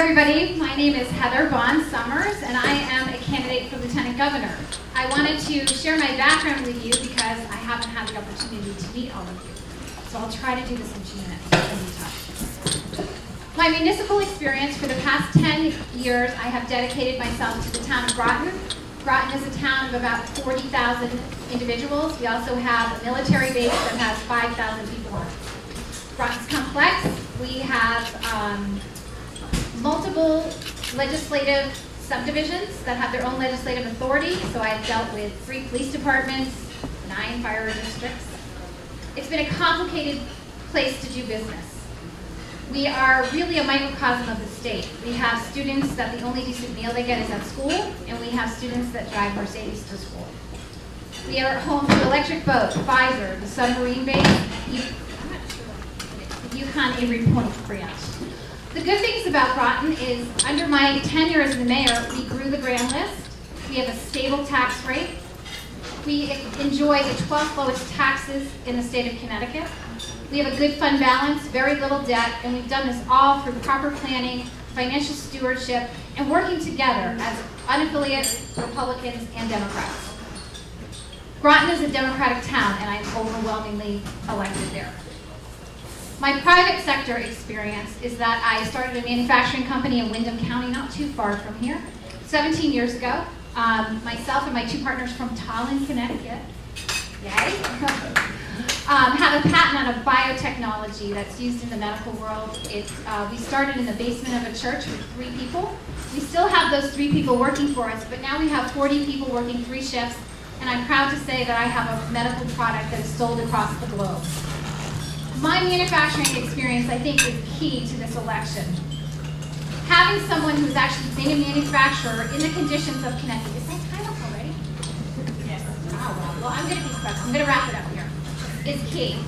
everybody. My name is Heather Vaughn Summers, and I am a candidate for Lieutenant Governor. I wanted to share my background with you because I haven't had the opportunity to meet all of you. So I'll try to do this in 2 minutes. It's going to be tough. My municipal experience for the past 10 years, I have dedicated myself to the town of Groton. Groton is a town of about 40,000 individuals. We also have a military base that has 5,000 people on it. Groton's complex. We have multiple legislative subdivisions that have their own legislative authority. So I've dealt with 3 police departments, 9 fire districts. It's been a complicated place to do business. We are really a microcosm of the state. We have students that the only decent meal they get is at school, and we have students that drive Mercedes to school. We are home to Electric Boat, Pfizer, the submarine base, the Yukon Avery Point branch. The good things about Groton is, under my tenure as the mayor, we grew the grand list. We have a stable tax rate. We enjoy the 12th lowest taxes in the state of Connecticut. We have a good fund balance, very little debt, and we've done this all through proper planning, financial stewardship, and working together as unaffiliated Republicans and Democrats. Groton is a Democratic town, and I'm overwhelmingly elected there. My private sector experience is that I started a manufacturing company in Windham County, not too far from here, 17 years ago. Myself and my 2 partners from Tallinn, Connecticut, yay, have a patent on a biotechnology that's used in the medical world. We started in the basement of a church with 3 people. We still have those 3 people working for us, but now we have 40 people working 3 shifts, and I'm proud to say that I have a medical product that is sold across the globe. My manufacturing experience, I think, is key to this election. Having someone who's actually been a manufacturer in the conditions of Connecticut. Is that time up already? Yes. Oh, well, I'm going to be quick. I'm going to wrap it up here. Is key.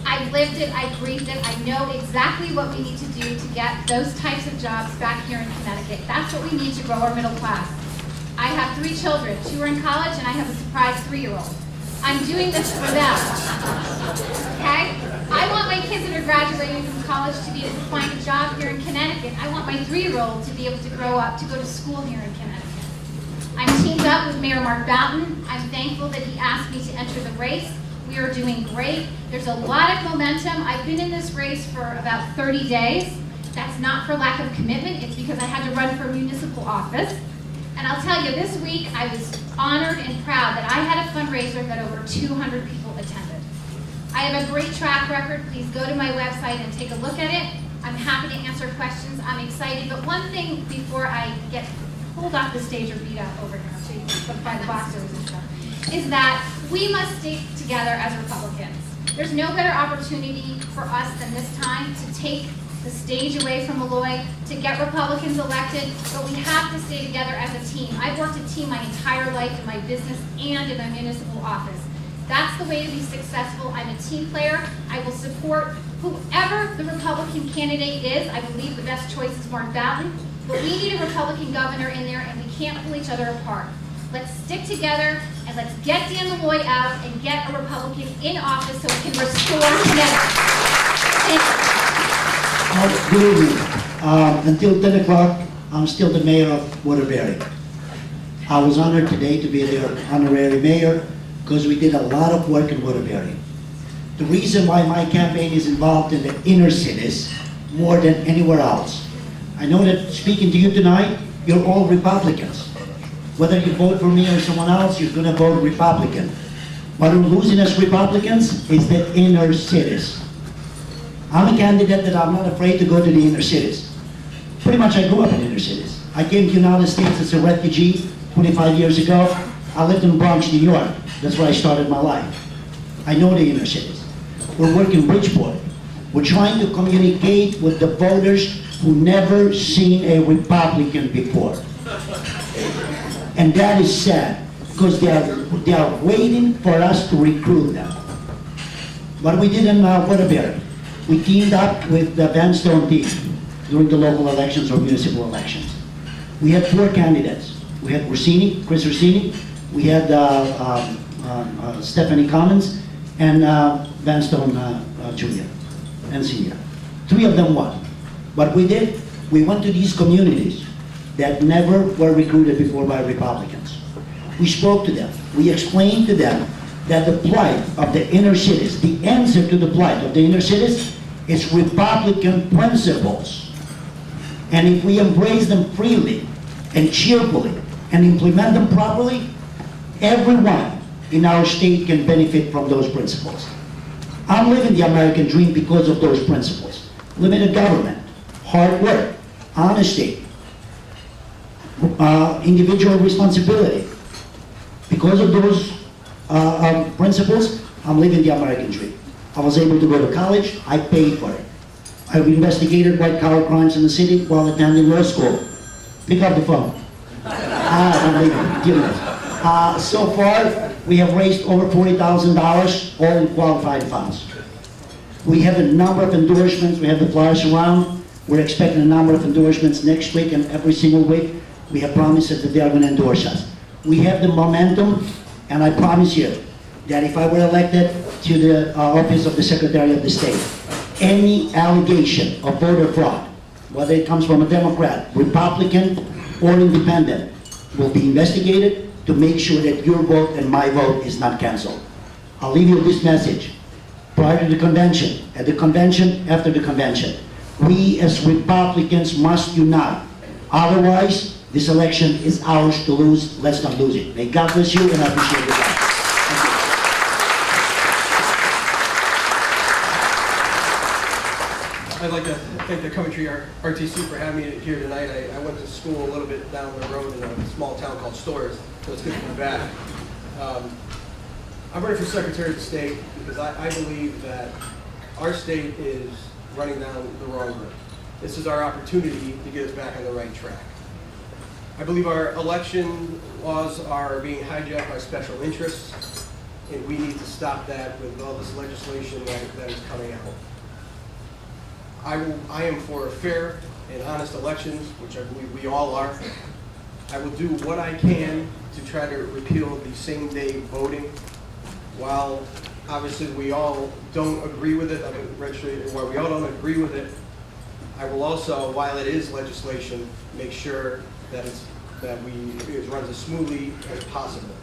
I've lived it. I breathed it. I know exactly what we need to do to get those types of jobs back here in Connecticut. That's what we need to grow our middle class. I have 3 children. 2 are in college, and I have a surprise 3-year-old. I'm doing this for them. Okay? I want my kids that are graduating from college to be able to find a job here in Connecticut. I want my 3-year-old to be able to grow up, to go to school here in Connecticut. I'm teamed up with Mayor Mark Boughton. I'm thankful that he asked me to enter the race. We are doing great. There's a lot of momentum. I've been in this race for about 30 days. That's not for lack of commitment. It's because I had to run for municipal office. And I'll tell you, this week I was honored and proud that I had a fundraiser that over 200 people attended. I have a great track record. Please go to my website and take a look at it. I'm happy to answer questions. I'm excited. But one thing before I get pulled off the stage or beat up over here, so you can by the boxers and stuff, is that we must stick together as Republicans. There's no better opportunity for us than this time to take the stage away from Malloy, to get Republicans elected, but we have to stay together as a team. I've worked a team my entire life in my business and in my municipal office. That's the way to be successful. I'm a team player. I will support whoever the Republican candidate is. I believe the best choice is Mark Boughton, but we need a Republican governor in there, and we can't pull each other apart. Let's stick together, and let's get Dan Malloy out and get a Republican in office so we can restore Connecticut. Thank you. Good evening. Until 10 o'clock, I'm still the mayor of Waterbury. I was honored today to be their honorary mayor because we did a lot of work in Waterbury. The reason why my campaign is involved in the inner cities more than anywhere else. I know that speaking to you tonight, you're all Republicans. Whether you vote for me or someone else, you're going to vote Republican. What we're losing as Republicans is the inner cities. I'm a candidate that I'm not afraid to go to the inner cities. Pretty much I grew up in inner cities. I came to the United States as a refugee 25 years ago. I lived in Bronx, New York. That's where I started my life. I know the inner cities. We're working Bridgeport. We're trying to communicate with the voters who never seen a Republican before. And that is sad, because they are waiting for us to recruit them. What we did in Waterbury, we teamed up with the Van Stone team during the local elections or municipal elections. We had 4 candidates. We had Chris Rossini, we had Stephanie Commons, and Van Stone Jr. and Sr. 3 of them won. What we did, We went to these communities that never were recruited before by Republicans. We spoke to them. We explained to them that the plight of the inner cities, the answer to the plight of the inner cities is Republican principles. And if we embrace them freely and cheerfully and implement them properly, everyone in our state can benefit from those principles. I'm living the American dream because of those principles. Limited government, hard work, honesty, individual responsibility. Because of those principles, I'm living the American dream. I was able to go to college, I paid for it. I've investigated white-collar crimes in the city while attending law school. Pick up the phone. I'm leaving, give it. So far, we have raised over $40,000, all in qualified funds. We have a number of endorsements, we have the flyers around. We're expecting a number of endorsements next week and every single week. We have promises that they are going to endorse us. We have the momentum, and I promise you that if I were elected to the office of the Secretary of the State, any allegation of voter fraud, whether it comes from a Democrat, Republican, or independent, will be investigated to make sure that your vote and my vote is not canceled. I'll leave you with this message. Prior to the convention, at the convention, after the convention, we as Republicans must unite. Otherwise, this election is ours to lose. Let's not lose it. May God bless you, and I appreciate your time. I'd like to thank the Coventry RTC for having me here tonight. I went to school a little bit down the road in a small town called Storrs, so it's good to be back. I'm running for Secretary of State because I believe that our state is running down the wrong road. This is our opportunity to get us back on the right track. I believe our election laws are being hijacked by special interests, and we need to stop that with all this legislation that is coming out. I am for fair and honest elections, which I believe we all are. I will do what I can to try to repeal the same-day voting. While obviously we all don't agree with it, while we all don't agree with it, I will also, while it is legislation, make sure that it runs as smoothly as possible.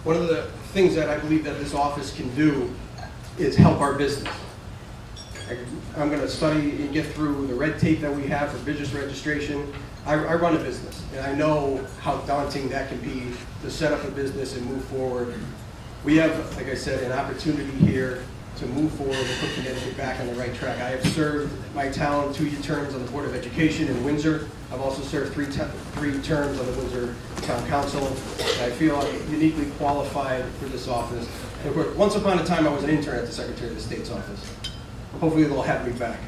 One of the things that I believe that this office can do is help our business. I'm going to study and get through the red tape that we have for business registration. I run a business, and I know how daunting that can be to set up a business and move forward. We have, like I said, an opportunity here to move forward and put Connecticut back on the right track. I have served my town 2 terms on the Board of Education in Windsor. I've also served three terms on the Windsor Town Council. I feel I'm uniquely qualified for this office. And of course, once upon a time, I was an intern at the Secretary of the State's office. Hopefully they'll have me back.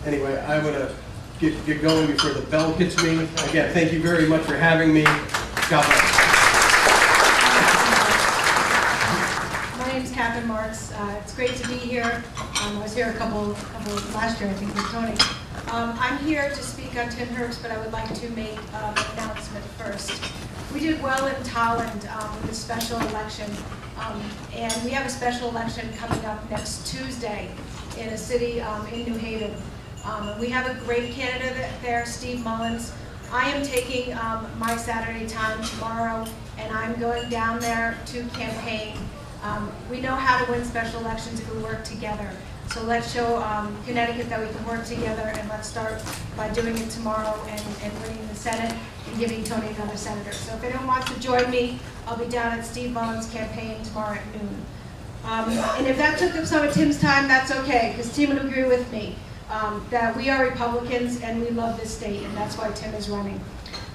Anyway, I'm going to get going before the bell hits me. Again, thank you very much for having me. God bless. My name's Catherine Marks. It's great to be here. I was here a couple last year, I think, with Tony. I'm here to speak on Tim Herbst, but I would like to make an announcement first. We did well in Tolland with the special election, and we have a special election coming up next Tuesday in a city in New Haven. We have a great candidate there, Steve Mullins. I am taking my Saturday time tomorrow, and I'm going down there to campaign. We know how to win special elections if we work together. So let's show Connecticut that we can work together, and let's start by doing it tomorrow and winning the Senate and giving Tony another senator. So if anyone wants to join me, I'll be down at Steve Mullins' campaign tomorrow at noon. And if that took up some of Tim's time, that's okay, because Tim would agree with me that we are Republicans and we love this state, and that's why Tim is running.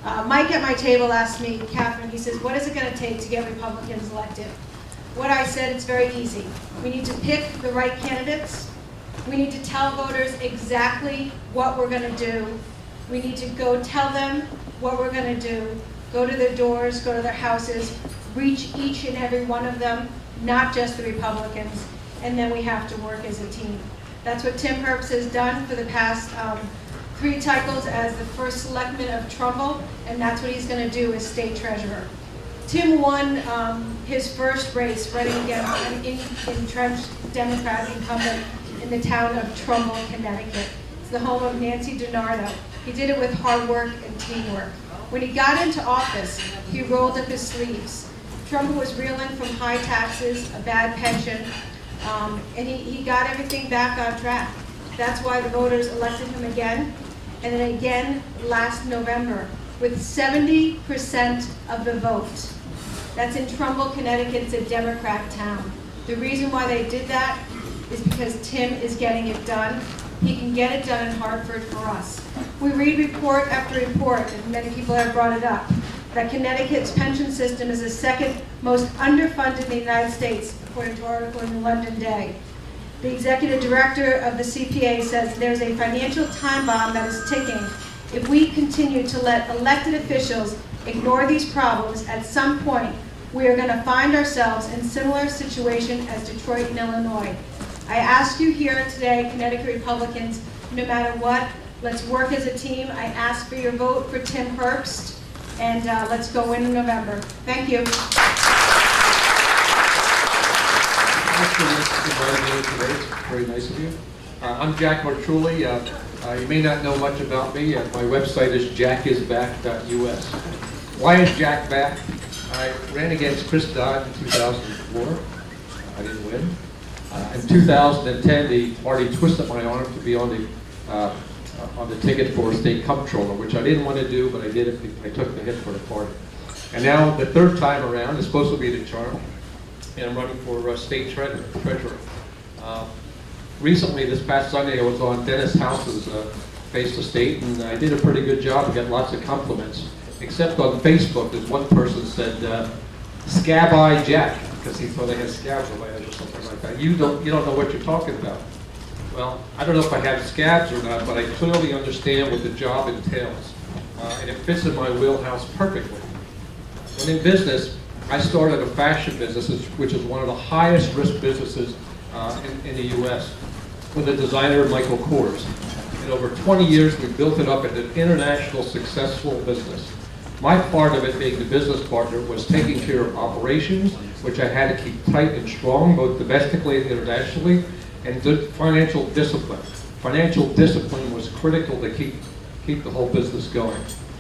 Mike at my table asked me, Catherine, he says, what is it going to take to get Republicans elected? What I said, it's very easy. We need to pick the right candidates. We need to tell voters exactly what we're going to do. We need to go tell them what we're going to do, go to their doors, go to their houses, reach each and every one of them, not just the Republicans, and then we have to work as a team. That's what Tim Herbst has done for the past 3 cycles as the first selectman of Trumbull, and that's what he's going to do as state treasurer. Tim won his first race running against an entrenched Democrat incumbent in the town of Trumbull, Connecticut. It's the home of Nancy DiNardo. He did it with hard work and teamwork. When he got into office, he rolled up his sleeves. Trumbull was reeling from high taxes, a bad pension, and he got everything back on track. That's why the voters elected him again, and then again last November, with 70% of the vote. That's in Trumbull, Connecticut. It's a Democrat town. The reason why they did that is because Tim is getting it done. He can get it done in Hartford for us. We read report after report, and many people have brought it up, that Connecticut's pension system is the second most underfunded in the United States, according to an article in the London Day. The executive director of the CPA says there's a financial time bomb that is ticking. If we continue to let elected officials ignore these problems, at some point we are going to find ourselves in a similar situation as Detroit and Illinois. I ask you here today, Connecticut Republicans, no matter what, let's work as a team. I ask for your vote for Tim Herbst, and let's go in November. Thank you. Thanks for inviting me today. It's very nice of you. I'm Jack Martrulli. You may not know much about me. My website is jackisback.us. Why is Jack back? I ran against Chris Dodd in 2004. I didn't win. In 2010, the party twisted my arm to be on the ticket for state comptroller, which I didn't want to do, but I did it. I took the hit for the party. And now the third time around is supposed to be the charm, and I'm running for state treasurer. Recently, this past Sunday, I was on Dennis House's Face the State, and I did a pretty good job. I got lots of compliments, except on Facebook, there's one person said, "Scab Eye Jack," because he thought I had scabs on my head or something like that. You don't know what you're talking about. Well, I don't know if I have scabs or not, but I clearly understand what the job entails, and it fits in my wheelhouse perfectly. When in business, I started a fashion business, which is one of the highest risk businesses in the U.S., with the designer Michael Kors. In over 20 years, we built it up into an international successful business. My part of it, being the business partner, was taking care of operations, which I had to keep tight and strong, both domestically and internationally, and financial discipline. Financial discipline was critical to keep the whole business going.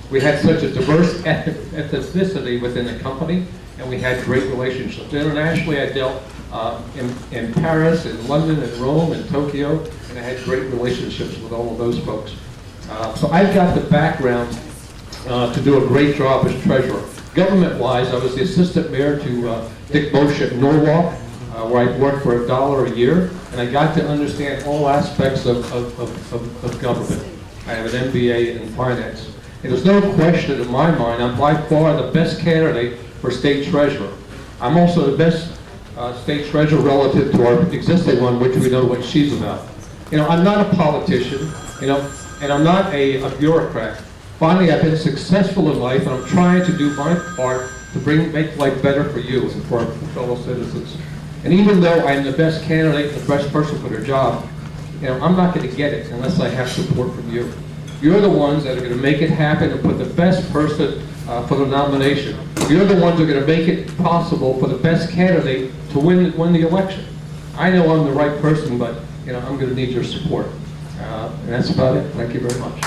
We had such a diverse ethnicity within the company, and we had great relationships. Internationally, I dealt in Paris, in London, in Rome, in Tokyo, and I had great relationships with all of those folks. So I've got the background to do a great job as treasurer. Government-wise, I was the assistant mayor to Dick Bosch at Norwalk, where I worked for $1 a year, and I got to understand all aspects of government. I have an MBA in finance. And there's no question in my mind, I'm by far the best candidate for state treasurer. I'm also the best state treasurer relative to our existing one, which we know what she's about. You know, I'm not a politician, you know, and I'm not a bureaucrat. Finally, I've been successful in life, and I'm trying to do my part to make life better for you and for our fellow citizens. And even though I'm the best candidate and the best person for their job, you know, I'm not going to get it unless I have support from you. You're the ones that are going to make it happen and put the best person for the nomination. You're the ones who are going to make it possible for the best candidate to win the election. I know I'm the right person, but you know, I'm going to need your support. And that's about it. Thank you very much.